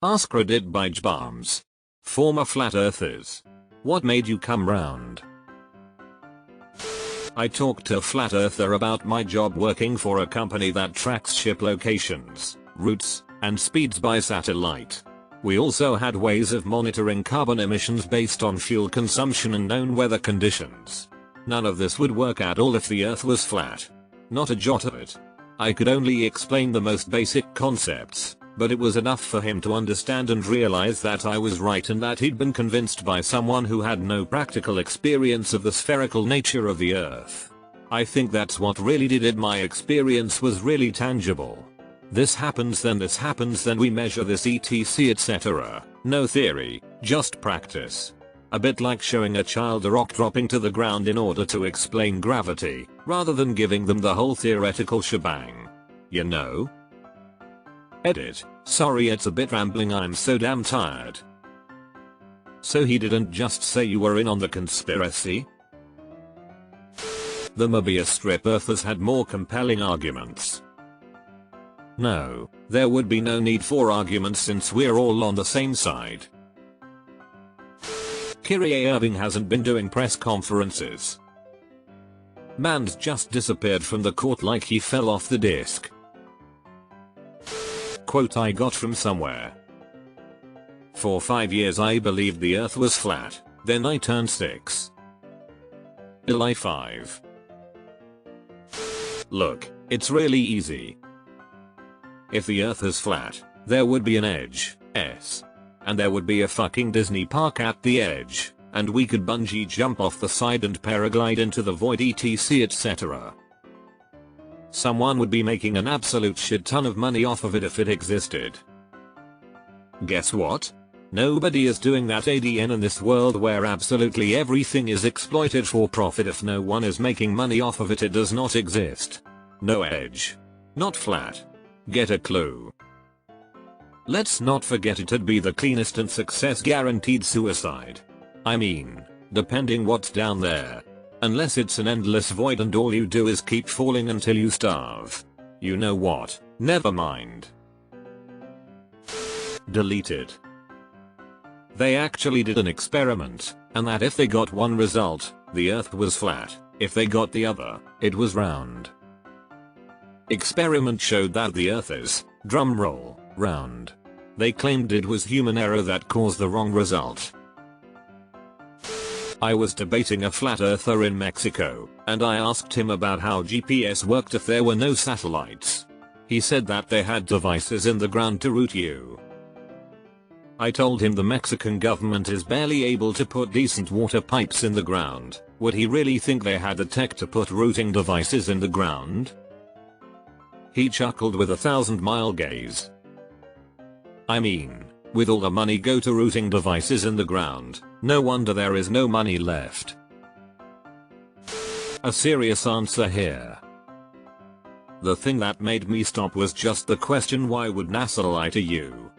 AskReddit by Jbams. Former flat earthers. What made you come round? I talked to a flat earther about my job working for a company that tracks ship locations, routes, and speeds by satellite. We also had ways of monitoring carbon emissions based on fuel consumption and known weather conditions. None of this would work at all if the earth was flat. Not a jot of it. I could only explain the most basic concepts, but it was enough for him to understand and realize that I was right and that he'd been convinced by someone who had no practical experience of the spherical nature of the earth. I think that's what really did it. My experience was really tangible. This happens, then we measure this, etc, etc. No theory, just practice. A bit like showing a child a rock dropping to the ground in order to explain gravity, rather than giving them the whole theoretical shebang. You know? Edit. Sorry, it's a bit rambling, I'm so damn tired. So he didn't just say you were in on the conspiracy? The Mobius strip earthers had more compelling arguments. No, there would be no need for arguments since we're all on the same side. Kyrie Irving hasn't been doing press conferences. Man's just disappeared from the court like he fell off the disc. Quote I got from somewhere. For 5 years I believed the earth was flat, then I turned 6. Eli 5. Look, it's really easy. If the earth is flat, there would be an edge, S. And there would be a fucking Disney park at the edge, and we could bungee jump off the side and paraglide into the void, etc, etc. Someone would be making an absolute shit ton of money off of it if it existed. Guess what? Nobody is doing that. ADN in this world where absolutely everything is exploited for profit. If no one is making money off of it, it does not exist. No edge. Not flat. Get a clue? Let's not forget it'd be the cleanest and success guaranteed suicide. I mean, depending what's down there. Unless it's an endless void and all you do is keep falling until you starve. You know what? Never mind. Deleted. They actually did an experiment, and that if they got one result, the earth was flat, if they got the other, it was round. Experiment showed that the earth is, drumroll, round. They claimed it was human error that caused the wrong result. I was debating a flat earther in Mexico, and I asked him about how GPS worked if there were no satellites. He said that they had devices in the ground to route you. I told him the Mexican government is barely able to put decent water pipes in the ground. Would he really think they had the tech to put routing devices in the ground? He chuckled with a 1,000-mile gaze. I mean, with all the money go to routing devices in the ground, no wonder there is no money left. A serious answer here. The thing that made me stop was just the question, why would NASA lie to you?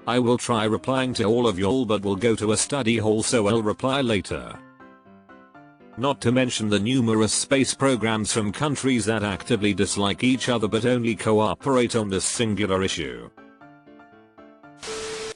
I will try replying to all of y'all, but will go to a study hall, so I'll reply later. Not to mention the numerous space programs from countries that actively dislike each other but only cooperate on this singular issue.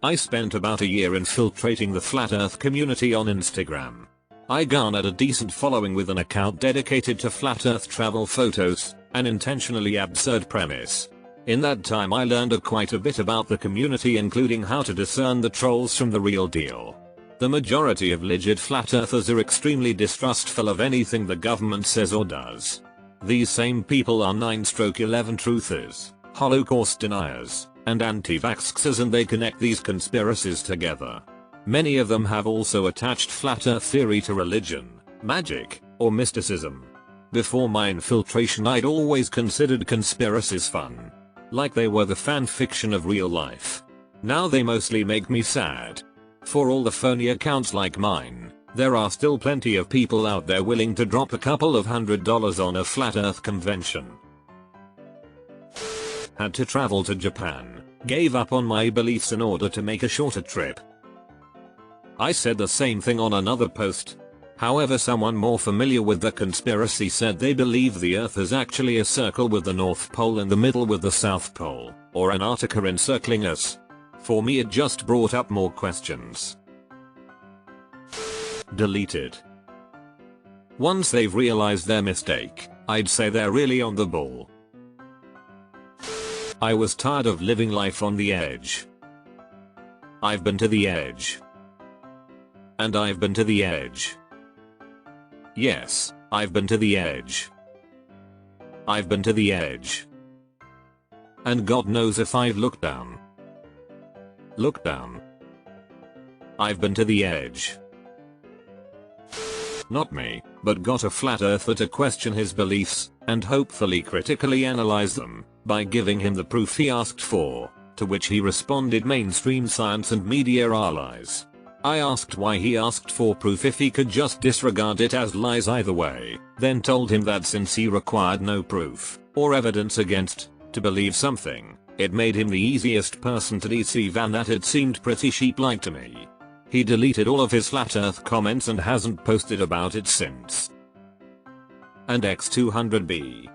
I spent about a year infiltrating the flat earth community on Instagram. I garnered a decent following with an account dedicated to flat earth travel photos, an intentionally absurd premise. In that time I learned quite a bit about the community, including how to discern the trolls from the real deal. The majority of legit flat earthers are extremely distrustful of anything the government says or does. These same people are 9/11 truthers, Holocaust deniers, and anti-vaxxers, and they connect these conspiracies together. Many of them have also attached flat earth theory to religion, magic, or mysticism. Before my infiltration I'd always considered conspiracies fun. Like they were the fan fiction of real life. Now they mostly make me sad. For all the phony accounts like mine, there are still plenty of people out there willing to drop a couple of $100 on a flat earth convention. Had to travel to Japan, gave up on my beliefs in order to make a shorter trip. I said the same thing on another post. However, someone more familiar with the conspiracy said they believe the earth is actually a circle with the North Pole in the middle with the South Pole, or Antarctica encircling us. For me it just brought up more questions. Deleted. Once they've realized their mistake, I'd say they're really on the ball. I was tired of living life on the edge. I've been to the edge. And I've been to the edge. Yes, I've been to the edge. I've been to the edge. And God knows if I've looked down. Look down. I've been to the edge. Not me, but got a flat earther to question his beliefs, and hopefully critically analyze them, by giving him the proof he asked for, to which he responded mainstream science and media are lies. I asked why he asked for proof if he could just disregard it as lies either way, then told him that since he required no proof, or evidence against, to believe something, it made him the easiest person to deceive and that it seemed pretty sheep-like to me. He deleted all of his flat earth comments and hasn't posted about it since. And X200B.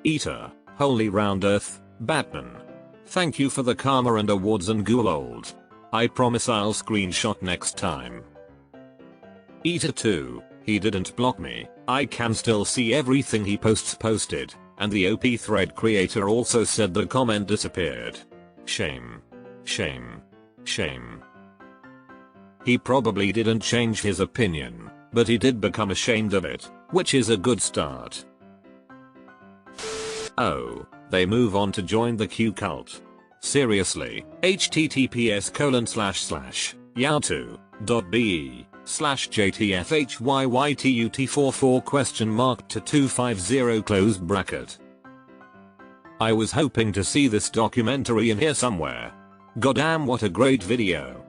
Eater, Holy Round Earth, Batman. Thank you for the karma and awards and Untold. I promise I'll screenshot next time. Eater 2, he didn't block me, I can still see everything he posted, and the OP thread creator also said the comment disappeared. Shame. Shame. Shame. He probably didn't change his opinion, but he did become ashamed of it, which is a good start. Oh, they move on to join the Q cult. Seriously, https://yahoo.be/jtfhyyytut44?250 I was hoping to see this documentary in here somewhere. Goddamn, what a great video.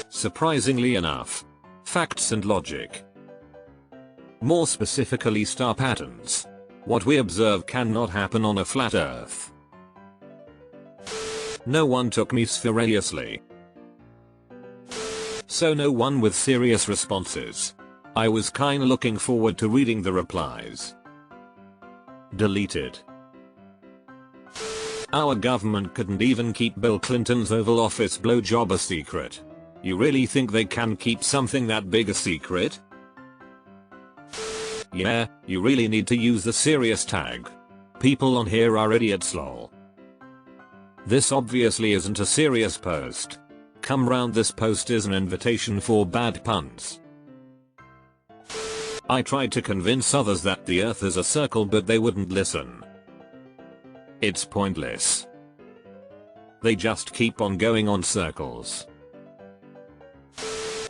Surprisingly enough. Facts and logic. More specifically star patterns. What we observe cannot happen on a flat earth. No one took me seriously. So no one with serious responses. I was kinda looking forward to reading the replies. Deleted. Our government couldn't even keep Bill Clinton's Oval Office blowjob a secret. You really think they can keep something that big a secret? Yeah, you really need to use the serious tag. People on here are idiots lol. This obviously isn't a serious post. Come round, this post is an invitation for bad puns. I tried to convince others that the earth is a circle but they wouldn't listen. It's pointless. They just keep on going on circles.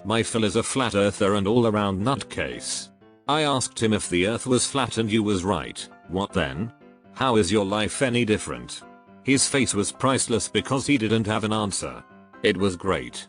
My Phil is a flat earther and all around nutcase. I asked him if the earth was flat and you was right. What then? How is your life any different? His face was priceless because he didn't have an answer. It was great.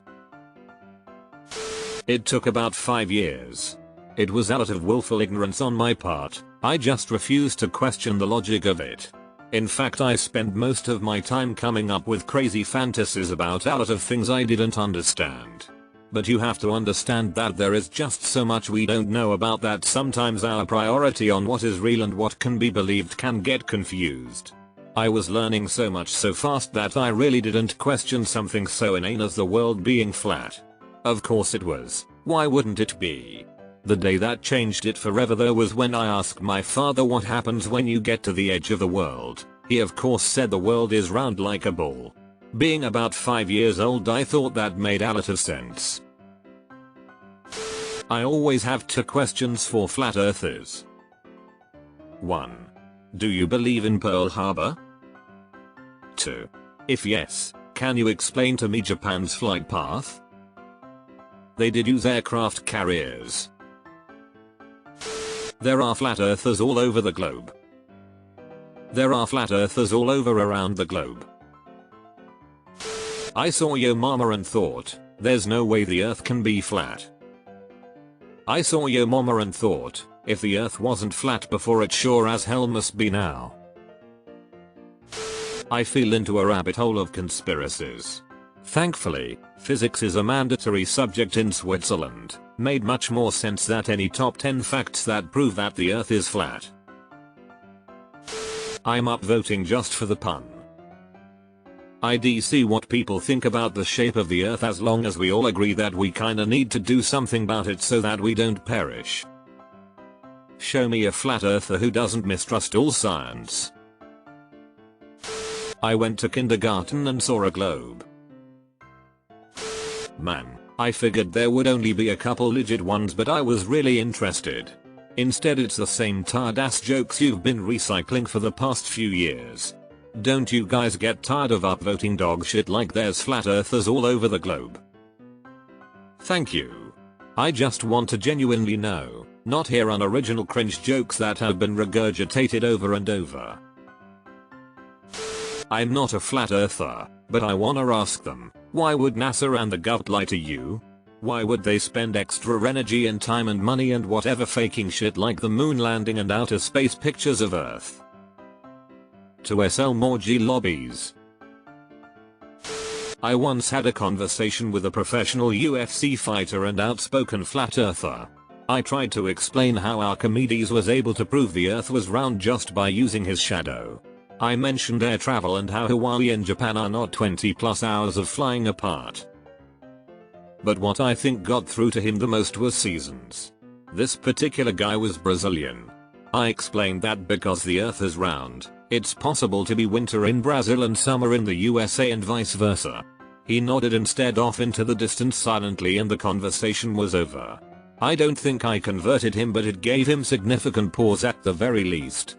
It took about 5 years. It was out of willful ignorance on my part. I just refused to question the logic of it. In fact, I spent most of my time coming up with crazy fantasies about a lot of things I didn't understand. But you have to understand that there is just so much we don't know about that sometimes our priority on what is real and what can be believed can get confused. I was learning so much so fast that I really didn't question something so inane as the world being flat. Of course it was. Why wouldn't it be? The day that changed it forever though was when I asked my father what happens when you get to the edge of the world. He of course said the world is round like a ball. Being about 5 years old, I thought that made a lot of sense. I always have 2 questions for flat earthers. 1. Do you believe in Pearl Harbor? 2. If yes, can you explain to me Japan's flight path? They did use aircraft carriers. There are flat earthers all over the globe. There are flat earthers all over around the globe. I saw Yo Mama and thought, there's no way the earth can be flat. I saw Yo Mama and thought, if the earth wasn't flat before it sure as hell must be now. I fell into a rabbit hole of conspiracies. Thankfully, physics is a mandatory subject in Switzerland. Made much more sense than any top 10 facts that prove that the earth is flat. I'm upvoting just for the pun. I'd see what people think about the shape of the earth as long as we all agree that we kinda need to do something about it so that we don't perish. Show me a flat earther who doesn't mistrust all science. I went to kindergarten and saw a globe. Man, I figured there would only be a couple legit ones, but I was really interested. Instead it's the same tired ass jokes you've been recycling for the past few years. Don't you guys get tired of upvoting dog shit like there's flat earthers all over the globe? Thank you. I just want to genuinely know, not hear unoriginal cringe jokes that have been regurgitated over and over. I'm not a flat earther, but I wanna ask them, why would NASA and the gov lie to you? Why would they spend extra energy and time and money and whatever faking shit like the moon landing and outer space pictures of Earth? To sell more G lobbies. I once had a conversation with a professional UFC fighter and outspoken flat earther. I tried to explain how Archimedes was able to prove the earth was round just by using his shadow. I mentioned air travel and how Hawaii and Japan are not 20+ hours of flying apart. But what I think got through to him the most was seasons. This particular guy was Brazilian. I explained that because the earth is round, it's possible to be winter in Brazil and summer in the USA and vice versa. He nodded and stared off into the distance silently and the conversation was over. I don't think I converted him, but it gave him significant pause at the very least.